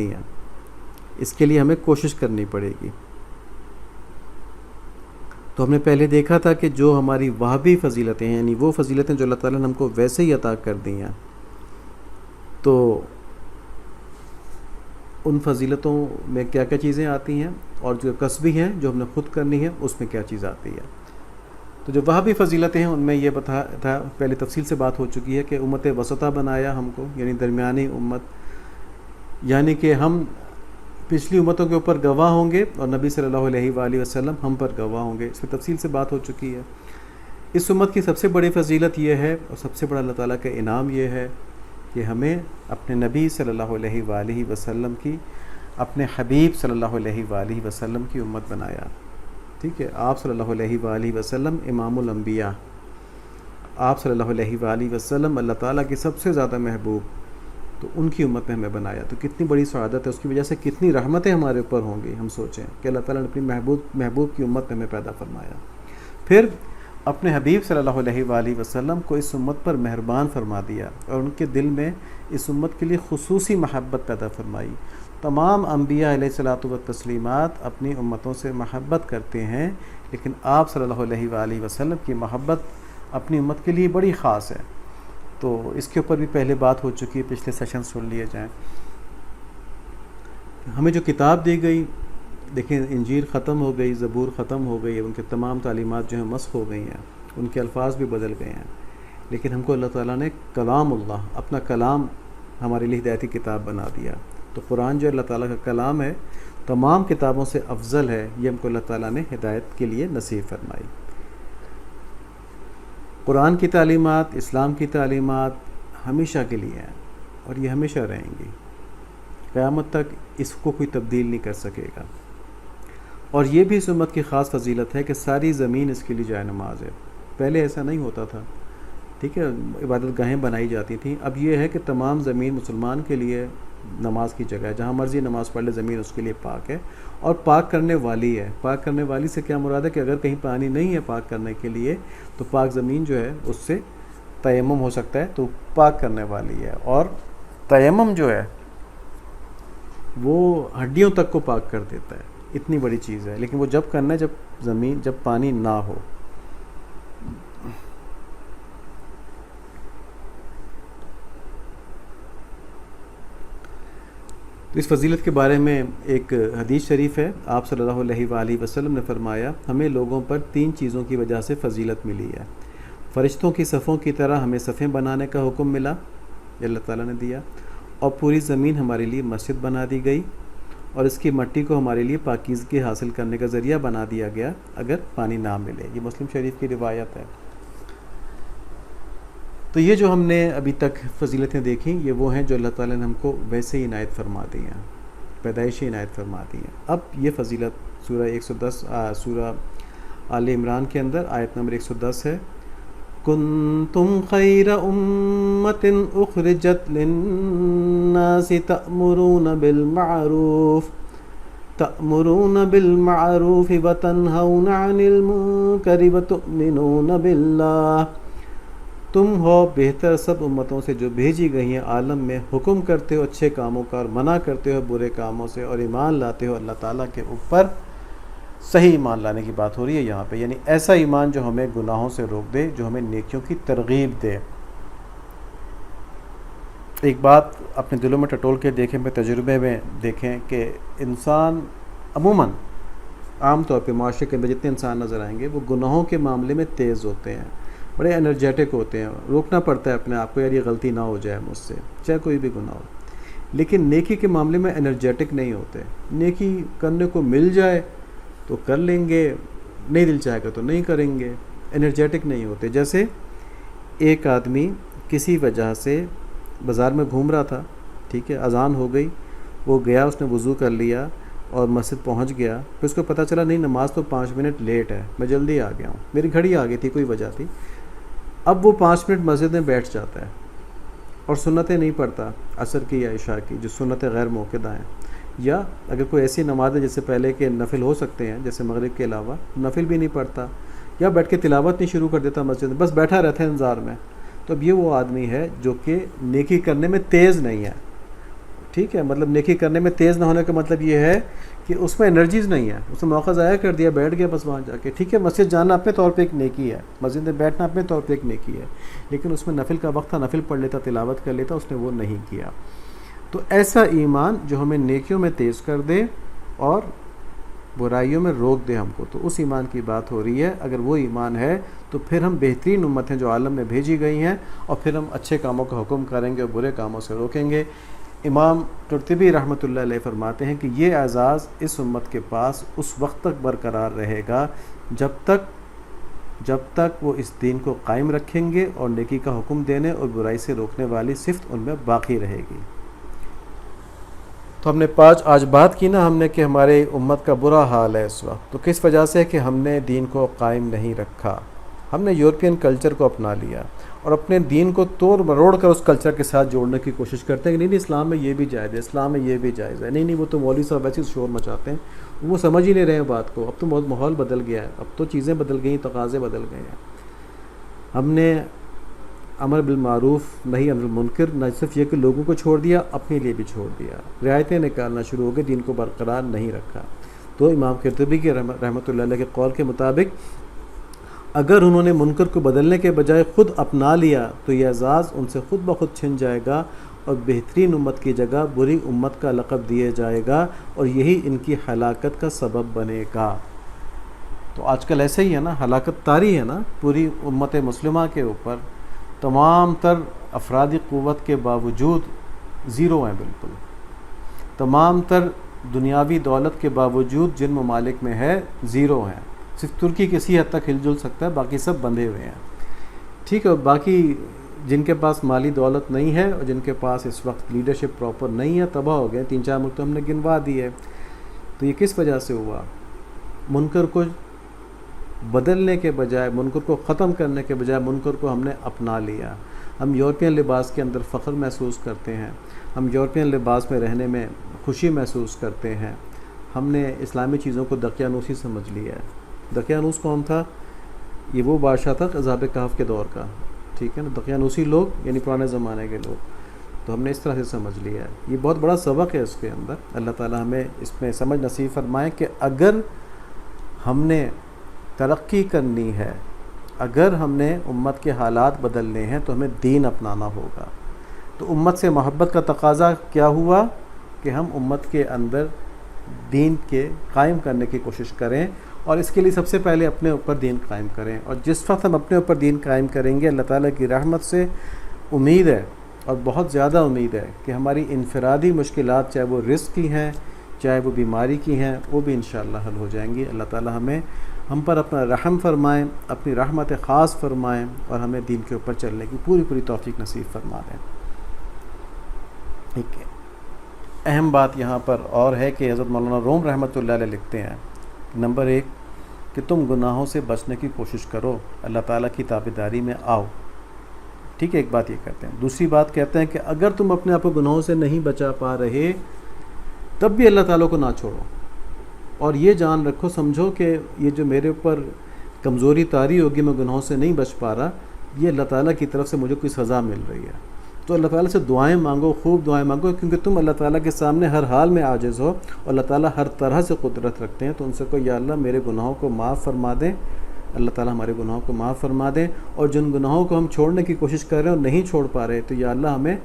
ہیں، اس کے لیے ہمیں کوشش کرنی پڑے گی۔ تو ہم نے پہلے دیکھا تھا کہ جو ہماری وہابی فضیلتیں ہیں، یعنی وہ فضیلتیں جو اللہ تعالیٰ نے ہم کو ویسے ہی عطا کر دی ہیں، تو ان فضیلتوں میں کیا کیا چیزیں آتی ہیں، اور جو کسبی ہیں جو ہم نے خود کرنی ہے اس میں کیا چیز آتی ہے۔ تو جو وہابی فضیلتیں ہیں ان میں یہ بتا تھا، پہلے تفصیل سے بات ہو چکی ہے کہ امت وسطیٰ بنایا ہم کو، یعنی درمیانی امت، یعنی کہ ہم پچھلی امتوں کے اوپر گواہ ہوں گے اور نبی صلی اللہ علیہ وآلہ وسلم ہم پر گواہ ہوں گے، اس کی تفصیل سے بات ہو چکی ہے۔ اس امت کی سب سے بڑی فضیلت یہ ہے اور سب سے بڑا اللہ تعالیٰ کا انعام یہ ہے کہ ہمیں اپنے نبی صلی اللہ علیہ وآلہ وسلم کی، اپنے حبیب صلی اللہ علیہ وآلہ وسلم کی امت بنایا۔ ٹھیک ہے، آپ صلی اللہ علیہ وآلہ وسلم امام الانبیاء، آپ صلی اللہ علیہ وآلہ وسلم اللہ تعالیٰ کی سب سے زیادہ محبوب، تو ان کی امت میں ہمیں بنایا، تو کتنی بڑی سعادت ہے، اس کی وجہ سے کتنی رحمتیں ہمارے اوپر ہوں گی۔ ہم سوچیں کہ اللہ تعالیٰ نے اپنی محبوب کی امت میں ہمیں پیدا فرمایا، پھر اپنے حبیب صلی اللہ علیہ وآلہ وسلم کو اس امت پر مہربان فرما دیا اور ان کے دل میں اس امت کے لیے خصوصی محبت پیدا فرمائی۔ تمام انبیاء علیہ الصلاۃ والتسلیمات اپنی امتوں سے محبت کرتے ہیں، لیکن آپ صلی اللہ علیہ وآلہ وسلم کی محبت اپنی امت کے لیے بڑی خاص ہے۔ تو اس کے اوپر بھی پہلے بات ہو چکی ہے، پچھلے سیشن سن لیے جائیں۔ ہمیں جو کتاب دی گئی، دیکھیں انجیل ختم ہو گئی، زبور ختم ہو گئی، ان کے تمام تعلیمات جو ہیں مسخ ہو گئی ہیں، ان کے الفاظ بھی بدل گئے ہیں، لیکن ہم کو اللہ تعالیٰ نے کلام اللہ، اپنا کلام ہمارے لیے ہدایتی کتاب بنا دیا۔ تو قرآن جو اللہ تعالیٰ کا کلام ہے، تمام کتابوں سے افضل ہے، یہ ہم کو اللہ تعالیٰ نے ہدایت کے لیے نصیب فرمائی۔ قرآن کی تعلیمات، اسلام کی تعلیمات ہمیشہ کے لیے ہیں اور یہ ہمیشہ رہیں گی، قیامت تک اس کو کوئی تبدیل نہیں کر سکے گا۔ اور یہ بھی اس امت کی خاص فضیلت ہے کہ ساری زمین اس کے لیے جائے نماز ہے۔ پہلے ایسا نہیں ہوتا تھا، ٹھیک ہے، عبادت گاہیں بنائی جاتی تھیں، اب یہ ہے کہ تمام زمین مسلمان کے لیے نماز کی جگہ ہے، جہاں مرضی نماز پڑھ لے، زمین اس کے لیے پاک ہے اور پاک کرنے والی ہے۔ پاک کرنے والی سے کیا مراد ہے کہ اگر کہیں پانی نہیں ہے پاک کرنے کے لیے تو پاک زمین جو ہے اس سے تیمم ہو سکتا ہے، تو پاک کرنے والی ہے۔ اور تیمم جو ہے وہ ہڈیوں تک کو پاک کر دیتا ہے، اتنی بڑی چیز ہے، لیکن وہ جب کرنا ہے جب پانی نہ ہو۔ تو اس فضیلت کے بارے میں ایک حدیث شریف ہے، آپ صلی اللہ علیہ وآلہ وسلم نے فرمایا، ہمیں لوگوں پر 3 چیزوں کی وجہ سے فضیلت ملی ہے۔ فرشتوں کی صفوں کی طرح ہمیں صفیں بنانے کا حکم ملا، یہ اللہ تعالیٰ نے دیا، اور پوری زمین ہمارے لیے مسجد بنا دی گئی، اور اس کی مٹی کو ہمارے لیے پاکیزگی حاصل کرنے کا ذریعہ بنا دیا گیا اگر پانی نہ ملے۔ یہ مسلم شریف کی روایت ہے۔ تو یہ جو ہم نے ابھی تک فضیلتیں دیکھیں، یہ وہ ہیں جو اللہ تعالیٰ نے ہم کو ویسے ہی عنایت فرما دی ہیں، پیدائشی عنایت فرما دی ہیں۔ اب یہ فضیلت سورہ آل عمران کے اندر آیت نمبر 110 ہے، کنتم خیر امت اخرجت للناس تأمرون بالمعروف وتنہون عن المنکر وتؤمنون باللہ، تم ہو بہتر سب امتوں سے جو بھیجی گئی ہیں عالم میں، حکم کرتے ہو اچھے کاموں کا اور منع کرتے ہو برے کاموں سے، اور ایمان لاتے ہو اللہ تعالیٰ کے اوپر۔ صحیح ایمان لانے کی بات ہو رہی ہے یہاں پہ، یعنی ایسا ایمان جو ہمیں گناہوں سے روک دے، جو ہمیں نیکیوں کی ترغیب دے۔ ایک بات اپنے دلوں میں ٹٹول کے دیکھیں، اپنے تجربے میں دیکھیں کہ انسان عموماً عام طور پہ معاشرے کے اندر جتنے انسان نظر آئیں گے وہ گناہوں کے معاملے میں تیز ہوتے ہیں، بڑے انرجیٹک ہوتے ہیں، روکنا پڑتا ہے اپنے آپ کو، یار یہ غلطی نہ ہو جائے مجھ سے، چاہے کوئی بھی گناہ ہو۔ لیکن نیکی کے معاملے میں انرجیٹک نہیں ہوتے، نیکی کرنے کو مل جائے تو کر لیں گے، نہیں دل چاہے گا تو نہیں کریں گے، انرجیٹک نہیں ہوتے۔ جیسے ایک آدمی کسی وجہ سے بازار میں گھوم رہا تھا، ٹھیک ہے، اذان ہو گئی وہ گیا، اس نے وضو کر لیا اور مسجد پہنچ گیا، پھر اس کو پتہ چلا نہیں نماز تو 5 منٹ لیٹ ہے، میں جلدی آ گیا ہوں، میری گھڑی آ گئی تھی، کوئی وجہ تھی. اب وہ 5 منٹ مسجد میں بیٹھ جاتا ہے اور سنتیں نہیں پڑھتا عصر کی یا عشاء کی، جو سنتیں غیر موقدہ ہیں، یا اگر کوئی ایسی نماز ہے جس سے پہلے کے نفل ہو سکتے ہیں جیسے مغرب کے علاوہ، نفل بھی نہیں پڑھتا، یا بیٹھ کے تلاوت نہیں شروع کر دیتا مسجد میں، بس بیٹھا رہتا ہے انتظار میں. تو اب یہ وہ آدمی ہے جو کہ نیکی کرنے میں تیز نہیں ہے. ٹھیک ہے، مطلب نیکی کرنے میں تیز نہ ہونے کا مطلب یہ ہے کہ اس میں انرجیز نہیں ہے، اس نے موقع ضائع کر دیا، بیٹھ گیا بس وہاں جا کے. ٹھیک ہے، مسجد جانا اپنے طور پہ ایک نیکی ہے، مسجد میں بیٹھنا اپنے طور پہ ایک نیکی ہے، لیکن اس میں نفل کا وقت تھا، نفل پڑھ لیتا، تلاوت کر لیتا، اس نے وہ نہیں کیا. تو ایسا ایمان جو ہمیں نیکیوں میں تیز کر دے اور برائیوں میں روک دے ہم کو، تو اس ایمان کی بات ہو رہی ہے. اگر وہ ایمان ہے تو پھر ہم بہترین امت ہیں جو عالم میں بھیجی گئی ہیں، اور پھر ہم اچھے کاموں کا حکم کریں گے اور برے کاموں سے روکیں گے. امام قرطبی رحمۃ اللہ علیہ فرماتے ہیں کہ یہ اعزاز اس امت کے پاس اس وقت تک برقرار رہے گا جب تک وہ اس دین کو قائم رکھیں گے اور نیکی کا حکم دینے اور برائی سے روکنے والی صفت ان میں باقی رہے گی. تو ہم نے آج بات کی نا ہم نے کہ ہمارے امت کا برا حال ہے اس وقت، تو کس وجہ سے کہ ہم نے دین کو قائم نہیں رکھا. ہم نے یورپین کلچر کو اپنا لیا اور اپنے دین کو توڑ مروڑ کر اس کلچر کے ساتھ جوڑنے کی کوشش کرتے ہیں کہ نہیں اسلام میں یہ بھی جائز ہے، اسلام میں یہ بھی جائز ہے. نہیں وہ تو مولوی صاحب ویسے شور مچاتے ہیں، وہ سمجھ ہی نہیں رہے ہیں بات کو. اب تو بہت ماحول بدل گیا ہے، اب تو چیزیں بدل گئی، تقاضے بدل گئے ہیں. ہم نے امر بالمعروف نہی عن المنکر نہ صرف یہ کہ لوگوں کو چھوڑ دیا، اپنے لیے بھی چھوڑ دیا، رعایتیں نکالنا شروع ہو گئے، دین کو برقرار نہیں رکھا. تو امام قرطبی کے رحمۃ اللہ علیہ کے قول کے مطابق اگر انہوں نے منکر کو بدلنے کے بجائے خود اپنا لیا تو یہ اعزاز ان سے خود بخود چھن جائے گا اور بہترین امت کی جگہ بری امت کا لقب دیا جائے گا، اور یہی ان کی ہلاکت کا سبب بنے گا. تو آج کل ایسے ہی ہے نا، ہلاکت طاری ہے نا پوری امت مسلمہ کے اوپر. تمام تر افرادی قوت کے باوجود زیرو ہیں، بالکل تمام تر دنیاوی دولت کے باوجود جن ممالک میں ہے زیرو ہیں. صرف ترکی کسی حد تک ہل جل سکتا ہے، باقی سب بندھے ہوئے ہیں. ٹھیک ہے، باقی جن کے پاس مالی دولت نہیں ہے اور جن کے پاس اس وقت لیڈرشپ پراپر نہیں ہے تباہ ہو گئے. 3-4 ملک تو ہم نے گنوا دیے. تو یہ کس وجہ سے ہوا؟ منکر کو بدلنے کے بجائے، منکر کو ختم کرنے کے بجائے منکر کو ہم نے اپنا لیا. ہم یورپین لباس کے اندر فخر محسوس کرتے ہیں، ہم یورپین لباس میں رہنے میں خوشی محسوس کرتے ہیں. ہم نے اسلامی چیزوں کو دقیانوسی سمجھ لیا ہے. دقیانوس کون تھا؟ یہ وہ بادشاہ تھا عذاب کہف کے دور کا. ٹھیک ہے نا، دقیانوسی لوگ یعنی پرانے زمانے کے لوگ. تو ہم نے اس طرح سے سمجھ لیا ہے. یہ بہت بڑا سبق ہے اس کے اندر. اللہ تعالی ہمیں اس میں سمجھ نصیب فرمائے کہ اگر ہم نے ترقی کرنی ہے، اگر ہم نے امت کے حالات بدلنے ہیں تو ہمیں دین اپنانا ہوگا. تو امت سے محبت کا تقاضا کیا ہوا کہ ہم امت کے اندر دین کے قائم کرنے کی کوشش کریں، اور اس کے لیے سب سے پہلے اپنے اوپر دین قائم کریں. اور جس وقت ہم اپنے اوپر دین قائم کریں گے، اللہ تعالیٰ کی رحمت سے امید ہے اور بہت زیادہ امید ہے کہ ہماری انفرادی مشکلات چاہے وہ رزق کی ہیں چاہے وہ بیماری کی ہیں وہ بھی انشاءاللہ حل ہو جائیں گی. اللہ تعالیٰ ہم پر اپنا رحم فرمائیں، اپنی رحمت خاص فرمائیں اور ہمیں دین کے اوپر چلنے کی پوری توفیق نصیب فرما دیں. ایک اہم بات یہاں پر اور ہے کہ حضرت مولانا روم رحمۃ اللہ علیہ لکھتے ہیں، نمبر 1 کہ تم گناہوں سے بچنے کی کوشش کرو، اللہ تعالیٰ کی تابعداری میں آؤ. ٹھیک ہے، ایک بات یہ کہتے ہیں. دوسری بات کہتے ہیں کہ اگر تم اپنے آپ کو گناہوں سے نہیں بچا پا رہے تب بھی اللہ تعالیٰ کو نہ چھوڑو، اور یہ جان رکھو، سمجھو کہ یہ جو میرے اوپر کمزوری طاری ہوگی، میں گناہوں سے نہیں بچ پا رہا، یہ اللہ تعالیٰ کی طرف سے مجھے کوئی سزا مل رہی ہے. تو اللہ تعالیٰ سے دعائیں مانگو، خوب دعائیں مانگو، کیونکہ تم اللہ تعالیٰ کے سامنے ہر حال میں عاجز ہو اور اللہ تعالیٰ ہر طرح سے قدرت رکھتے ہیں. تو ان سے کہو یا اللہ میرے گناہوں کو معاف فرما دیں، اللہ تعالیٰ ہمارے گناہوں کو معاف فرما دیں، اور جن گناہوں کو ہم چھوڑنے کی کوشش کر رہے ہیں اور نہیں چھوڑ پا رہے تو یا اللہ ہمیں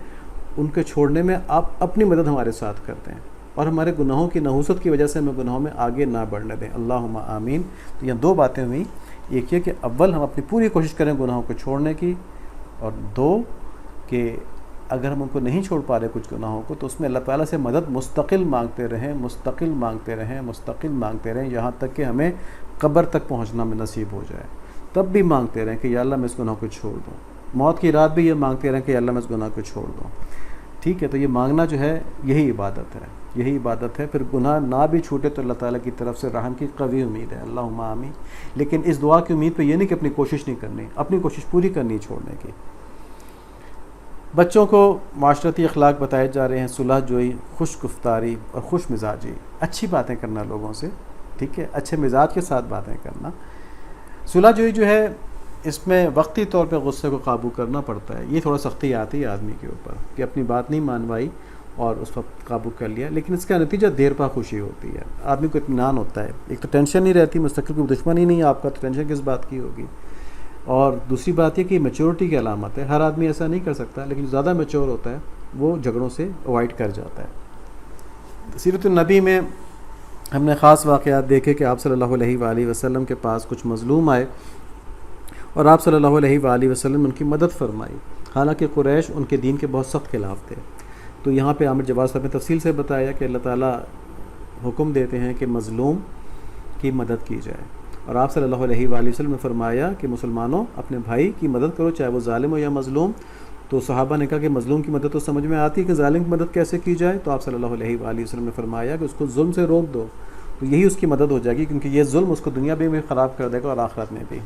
ان کے چھوڑنے میں آپ اپنی مدد ہمارے ساتھ کرتے ہیں، اور ہمارے گناہوں کی نحوست کی وجہ سے ہمیں گناہوں میں آگے نہ بڑھنے دیں. اللہم آمین. تو یہ 2 باتیں ہوئیں. ایک یہ کہ اول ہم اپنی پوری کوشش کریں گناہوں کو چھوڑنے کی، اور 2 کہ اگر ہم ان کو نہیں چھوڑ پا رہے کچھ گناہوں کو تو اس میں اللہ تعالیٰ سے مدد مستقل مانگتے رہیں یہاں تک کہ ہمیں قبر تک پہنچنا میں نصیب ہو جائے. تب بھی مانگتے رہیں کہ یا اللہ میں اس گناہ کو چھوڑ دوں. موت کی رات بھی یہ مانگتے رہیں کہ یا اللہ میں اس گناہ کو چھوڑ دوں. ٹھیک ہے، تو یہ مانگنا جو ہے یہی عبادت ہے، یہی عبادت ہے۔ پھر گناہ نہ بھی چھوٹے تو اللہ تعالیٰ کی طرف سے رحم کی قوی امید ہے، اللہم آمین۔ لیکن اس دعا کی امید پہ یہ نہیں کہ اپنی کوشش نہیں کرنی، اپنی کوشش پوری کرنی چھوڑنے کی۔ بچوں کو معاشرتی اخلاق بتائے جا رہے ہیں، صلح جوئی، خوش گفتاری اور خوش مزاجی، اچھی باتیں کرنا لوگوں سے، ٹھیک ہے، اچھے مزاج کے ساتھ باتیں کرنا۔ صلح جوئی جو ہے اس میں وقتی طور پہ غصے کو قابو کرنا پڑتا ہے، یہ تھوڑا سختی آتی ہے آدمی کے اوپر کہ اپنی بات نہیں مانوائی اور اس وقت قابو کر لیا، لیکن اس کا نتیجہ دیر پا خوشی ہوتی ہے، آدمی کو اطمینان ہوتا ہے، ایک تو ٹینشن نہیں رہتی، مستقل کوئی دشمن ہی نہیں ہے آپ کا، تو ٹینشن کس بات کی ہوگی۔ اور دوسری بات یہ کہ میچورٹی کی علامت ہے، ہر آدمی ایسا نہیں کر سکتا، لیکن جو زیادہ میچور ہوتا ہے وہ جھگڑوں سے اوائڈ کر جاتا ہے۔ سیرت النبی میں ہم نے خاص واقعات دیکھے کہ آپ صلی اللہ علیہ وآلہ وسلم کے پاس کچھ مظلوم آئے اور آپ صلی اللہ علیہ وآلہ وسلم نے ان کی مدد فرمائی، حالانکہ قریش ان کے دین کے بہت سخت خلاف تھے۔ تو یہاں پہ عامر جواز صاحب نے تفصیل سے بتایا کہ اللہ تعالیٰ حکم دیتے ہیں کہ مظلوم کی مدد کی جائے، اور آپ صلی اللہ علیہ وآلہ وسلم نے فرمایا کہ مسلمانوں اپنے بھائی کی مدد کرو، چاہے وہ ظالم ہو یا مظلوم۔ تو صحابہ نے کہا کہ مظلوم کی مدد تو سمجھ میں آتی ہے کہ ظالم کی مدد کیسے کی جائے، تو آپ صلی اللہ علیہ وآلہ وسلم نے فرمایا کہ اس کو ظلم سے روک دو، تو یہی اس کی مدد ہو جائے گی، کیونکہ یہ ظلم اس کو دنیا میں بھی خراب کر دے گا اور آخرت میں بھی۔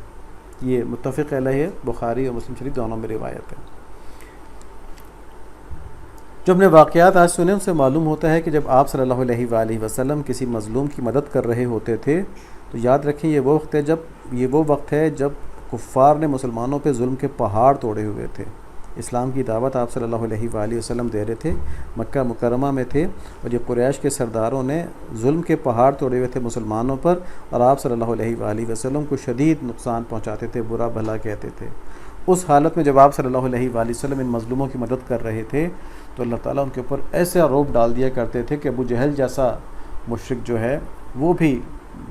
یہ متفق علیہ ہے، بخاری اور مسلم شریف دونوں میں روایت ہے۔ جو ہم نے واقعات آج سنے ان سے معلوم ہوتا ہے کہ جب آپ صلی اللہ علیہ وآلہ وسلم کسی مظلوم کی مدد کر رہے ہوتے تھے تو یاد رکھیں یہ وہ وقت ہے جب کفار نے مسلمانوں پہ ظلم کے پہاڑ توڑے ہوئے تھے۔ اسلام کی دعوت آپ صلی اللہ علیہ وآلہ وسلم دے رہے تھے، مکہ مکرمہ میں تھے، اور یہ قریش کے سرداروں نے ظلم کے پہاڑ توڑے ہوئے تھے مسلمانوں پر، اور آپ صلی اللہ علیہ وآلہ وسلم کو شدید نقصان پہنچاتے تھے، برا بھلا کہتے تھے۔ اس حالت میں جب آپ صلی اللہ علیہ وآلہ وسلم ان مظلوموں کی مدد کر رہے تھے تو اللہ تعالیٰ ان کے اوپر ایسا روب ڈال دیا کرتے تھے کہ ابو جہل جیسا مشرک جو ہے وہ بھی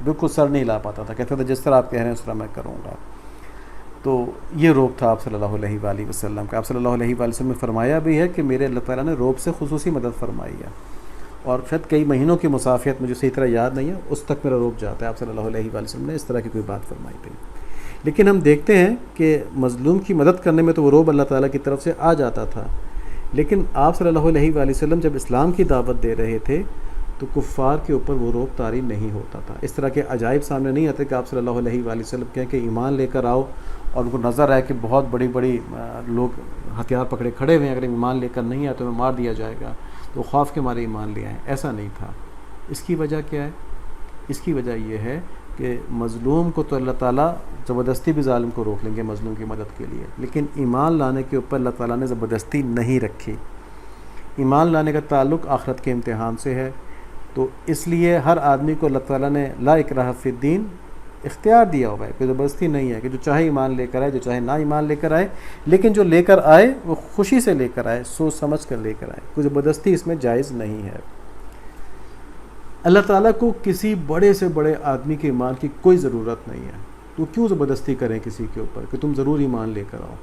بالکل سر نہیں لا پاتا تھا، کہتا تھا جس طرح آپ کہہ رہے ہیں اس طرح میں کروں گا۔ تو یہ روب تھا آپ صلی اللہ علیہ وآلہ وسلم کا۔ آپ صلی اللہ علیہ وآلہ وسلم نے فرمایا بھی ہے کہ میرے اللہ تعالیٰ نے روب سے خصوصی مدد فرمائی ہے، اور شاید کئی مہینوں کی مسافیت مجھے صحیح طرح یاد نہیں ہے، اس تک میرا روب جاتا ہے۔ آپ صلی اللہ علیہ وآلہ وسلم نے اس طرح کی کوئی بات فرمائی تھی، لیکن ہم دیکھتے ہیں کہ مظلوم کی مدد کرنے میں تو وہ روب اللہ تعالیٰ کی طرف سے آ جاتا تھا، لیکن آپ صلی اللہ علیہ وآلہ وسلم جب اسلام کی دعوت دے رہے تھے تو کفار کے اوپر وہ روب طاری نہیں ہوتا تھا۔ اس طرح کے عجائب سامنے نہیں آتے کہ آپ صلی اللہ علیہ وآلہ وسلم کہیں کہ ایمان لے کر آؤ، اور ان کو نظر آئے کہ بہت بڑی بڑی لوگ ہتھیار پکڑے کھڑے ہوئے ہیں، اگر ایمان لے کر نہیں آئے تو ہمیں مار دیا جائے گا، تو خوف کے مارے ایمان لے آئے۔ ایسا نہیں تھا۔ اس کی وجہ کیا ہے؟ اس کی وجہ یہ ہے کہ مظلوم کو تو اللہ تعالیٰ زبردستی بھی ظالم کو روک لیں گے مظلوم کی مدد کے لیے، لیکن ایمان لانے کے اوپر اللہ تعالیٰ نے زبردستی نہیں رکھی۔ ایمان لانے کا تعلق آخرت کے امتحان سے ہے، تو اس لیے ہر آدمی کو اللہ تعالیٰ نے لا اکراہ فی الدین اختیار دیا ہوا ہے، کوئی زبردستی نہیں ہے کہ جو چاہے ایمان لے کر آئے، جو چاہے نہ ایمان لے کر آئے، لیکن جو لے کر آئے وہ خوشی سے لے کر آئے، سوچ سمجھ کر لے کر آئے، کوئی زبردستی اس میں جائز نہیں ہے۔ اللہ تعالیٰ کو کسی بڑے سے بڑے آدمی کے ایمان کی کوئی ضرورت نہیں ہے، تو کیوں زبردستی کریں کسی کے اوپر کہ تم ضرور ایمان لے کر آؤ؟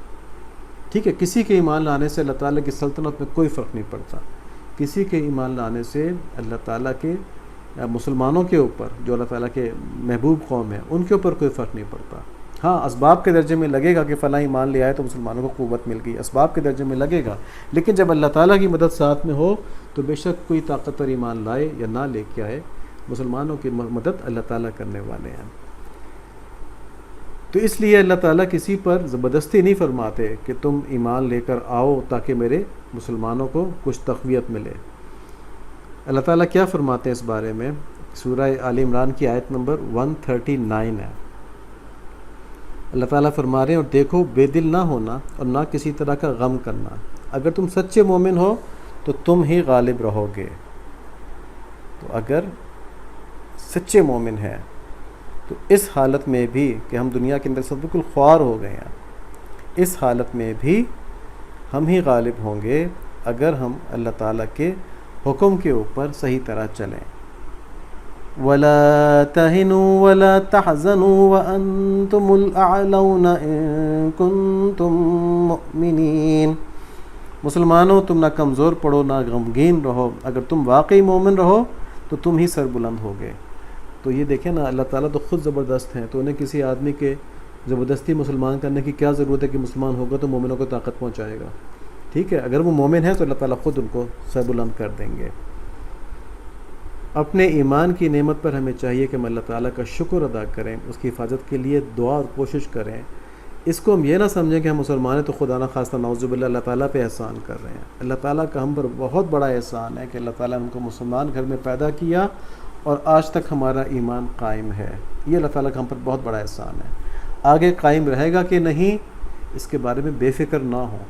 ٹھیک ہے، کسی کے ایمان لانے سے اللہ تعالیٰ کی سلطنت میں کوئی فرق نہیں پڑتا، کسی کے ایمان لانے سے اللہ تعالیٰ کے مسلمانوں کے اوپر جو اللہ تعالیٰ کے محبوب قوم ہے ان کے اوپر کوئی فرق نہیں پڑتا۔ ہاں اسباب کے درجے میں لگے گا کہ فلاں ایمان لے آئے تو مسلمانوں کو قوت مل گئی، اسباب کے درجے میں لگے گا، لیکن جب اللہ تعالیٰ کی مدد ساتھ میں ہو تو بے شک کوئی طاقتور ایمان لائے یا نہ لے کے آئے، مسلمانوں کی مدد اللہ تعالیٰ کرنے والے ہیں۔ تو اس لیے اللہ تعالیٰ کسی پر زبردستی نہیں فرماتے کہ تم ایمان لے کر آؤ تاکہ میرے مسلمانوں کو کچھ تقویت ملے۔ اللہ تعالیٰ کیا فرماتے ہیں اس بارے میں؟ سورہ آل عمران کی آیت نمبر 139 ہے۔ اللہ تعالیٰ فرما رہے ہیں، اور دیکھو بے دل نہ ہونا اور نہ کسی طرح کا غم کرنا، اگر تم سچے مومن ہو تو تم ہی غالب رہو گے۔ تو اگر سچے مومن ہیں تو اس حالت میں بھی کہ ہم دنیا کے اندر سب بالکل خوار ہو گئے ہیں، اس حالت میں بھی ہم ہی غالب ہوں گے اگر ہم اللہ تعالیٰ کے حکم کے اوپر صحیح طرح چلیں۔ وَلَا تَهِنُوا وَلَا تَحْزَنُوا وَأَنْتُمُ الْأَعْلَوْنَ إِن كُنتُم مُؤْمِنِينَ۔ مسلمانوں تم نہ کمزور پڑو نہ غمگین رہو، اگر تم واقعی مومن رہو تو تم ہی سربلند ہوگے۔ تو یہ دیکھیں نا، اللہ تعالیٰ تو خود زبردست ہیں، تو انہیں کسی آدمی کے زبردستی مسلمان کرنے کی کیا ضرورت ہے کہ مسلمان ہوگا تو مومنوں کو طاقت پہنچائے گا؟ ٹھیک ہے، اگر وہ مومن ہیں تو اللہ تعالیٰ خود ان کو سر بلند کر دیں گے۔ اپنے ایمان کی نعمت پر ہمیں چاہیے کہ ہم اللہ تعالیٰ کا شکر ادا کریں، اس کی حفاظت کے لیے دعا اور کوشش کریں۔ اس کو ہم یہ نہ سمجھیں کہ ہم مسلمان ہیں تو خدا نہ خواستہ نعوذ باللہ اللہ تعالیٰ پہ احسان کر رہے ہیں۔ اللہ تعالیٰ کا ہم پر بہت بڑا احسان ہے کہ اللہ تعالیٰ نے ہم کو مسلمان گھر میں پیدا کیا اور آج تک ہمارا ایمان قائم ہے۔ یہ اللہ تعالیٰ کا ہم پر بہت بڑا احسان ہے۔ آگے قائم رہے گا کہ نہیں، اس کے بارے میں بے فکر نہ ہوں۔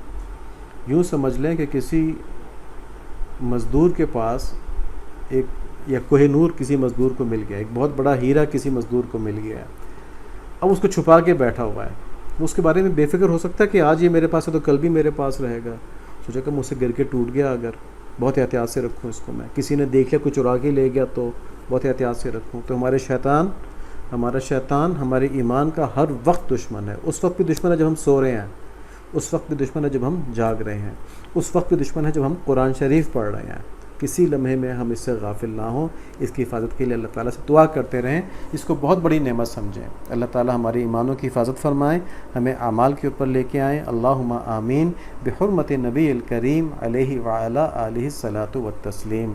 یوں سمجھ لیں کہ کسی مزدور کے پاس ایک یا کوہ نور کسی مزدور کو مل گیا، ایک بہت بڑا ہیرا کسی مزدور کو مل گیا ہے، اب اس کو چھپا کے بیٹھا ہوا ہے۔ وہ اس کے بارے میں بے فکر ہو سکتا ہے کہ آج یہ میرے پاس ہے تو کل بھی میرے پاس رہے گا۔ سوچا کہ مجھ سے گر کے ٹوٹ گیا، اگر بہت احتیاط سے رکھوں اس کو، میں کسی نے دیکھ لیا، کوئی چرا کے لے گیا تو بہت احتیاط سے رکھوں۔ تو ہمارا شیطان ہمارے ایمان کا ہر وقت دشمن ہے۔ اس وقت بھی دشمن ہے جب ہم سو رہے ہیں، اس وقت بھی دشمن ہے جب ہم جاگ رہے ہیں، اس وقت بھی دشمن ہے جب ہم قرآن شریف پڑھ رہے ہیں۔ کسی لمحے میں ہم اس سے غافل نہ ہوں، اس کی حفاظت کے لیے اللہ تعالیٰ سے دعا کرتے رہیں، اس کو بہت بڑی نعمت سمجھیں۔ اللہ تعالیٰ ہماری ایمانوں کی حفاظت فرمائیں، ہمیں اعمال کے اوپر لے کے آئیں۔ اللہم آمین بحرمت نبی الکریم علیہ وعلی آلہ الصلاۃ والتسلیم۔